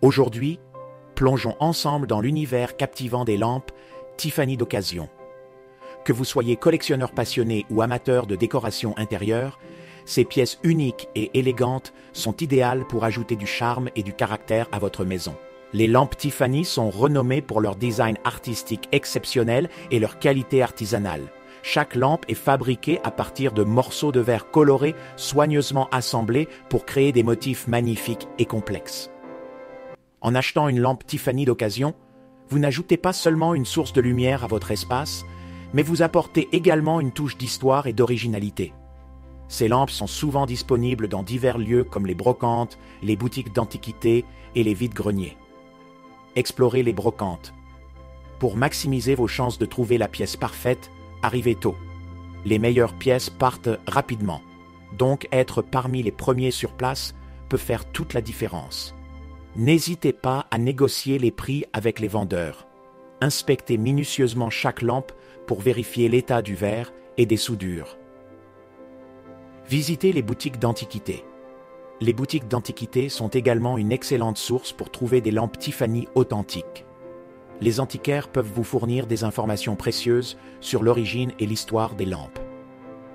Aujourd'hui, plongeons ensemble dans l'univers captivant des lampes Tiffany d'occasion. Que vous soyez collectionneur passionné ou amateur de décoration intérieure, ces pièces uniques et élégantes sont idéales pour ajouter du charme et du caractère à votre maison. Les lampes Tiffany sont renommées pour leur design artistique exceptionnel et leur qualité artisanale. Chaque lampe est fabriquée à partir de morceaux de verre colorés soigneusement assemblés pour créer des motifs magnifiques et complexes. En achetant une lampe Tiffany d'occasion, vous n'ajoutez pas seulement une source de lumière à votre espace, mais vous apportez également une touche d'histoire et d'originalité. Ces lampes sont souvent disponibles dans divers lieux comme les brocantes, les boutiques d'antiquités et les vides-greniers. Explorez les brocantes. Pour maximiser vos chances de trouver la pièce parfaite, arrivez tôt. Les meilleures pièces partent rapidement, donc être parmi les premiers sur place peut faire toute la différence. N'hésitez pas à négocier les prix avec les vendeurs. Inspectez minutieusement chaque lampe pour vérifier l'état du verre et des soudures. Visitez les boutiques d'antiquités. Les boutiques d'antiquités sont également une excellente source pour trouver des lampes Tiffany authentiques. Les antiquaires peuvent vous fournir des informations précieuses sur l'origine et l'histoire des lampes.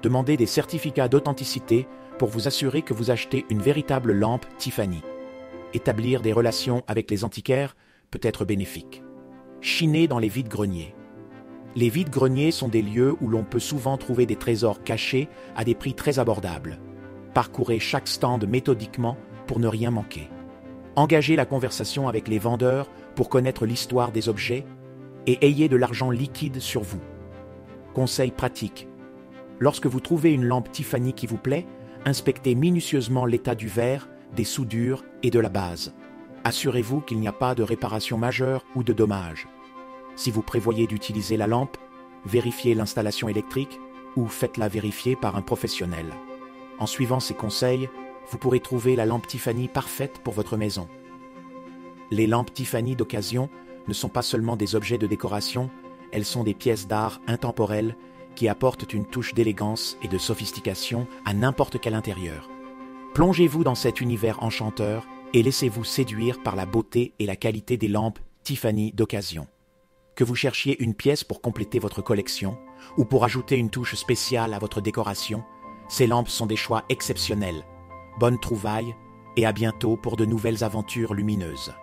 Demandez des certificats d'authenticité pour vous assurer que vous achetez une véritable lampe Tiffany. Établir des relations avec les antiquaires peut être bénéfique. Chinez dans les vides-greniers. Les vides-greniers sont des lieux où l'on peut souvent trouver des trésors cachés à des prix très abordables. Parcourez chaque stand méthodiquement pour ne rien manquer. Engagez la conversation avec les vendeurs pour connaître l'histoire des objets et ayez de l'argent liquide sur vous. Conseil pratique. Lorsque vous trouvez une lampe Tiffany qui vous plaît, inspectez minutieusement l'état du verre, des soudures et de la base. Assurez-vous qu'il n'y a pas de réparation majeure ou de dommages. Si vous prévoyez d'utiliser la lampe, vérifiez l'installation électrique ou faites-la vérifier par un professionnel. En suivant ces conseils, vous pourrez trouver la lampe Tiffany parfaite pour votre maison. Les lampes Tiffany d'occasion ne sont pas seulement des objets de décoration, elles sont des pièces d'art intemporelles qui apportent une touche d'élégance et de sophistication à n'importe quel intérieur. Plongez-vous dans cet univers enchanteur et laissez-vous séduire par la beauté et la qualité des lampes Tiffany d'occasion. Que vous cherchiez une pièce pour compléter votre collection ou pour ajouter une touche spéciale à votre décoration, ces lampes sont des choix exceptionnels. Bonnes trouvailles et à bientôt pour de nouvelles aventures lumineuses.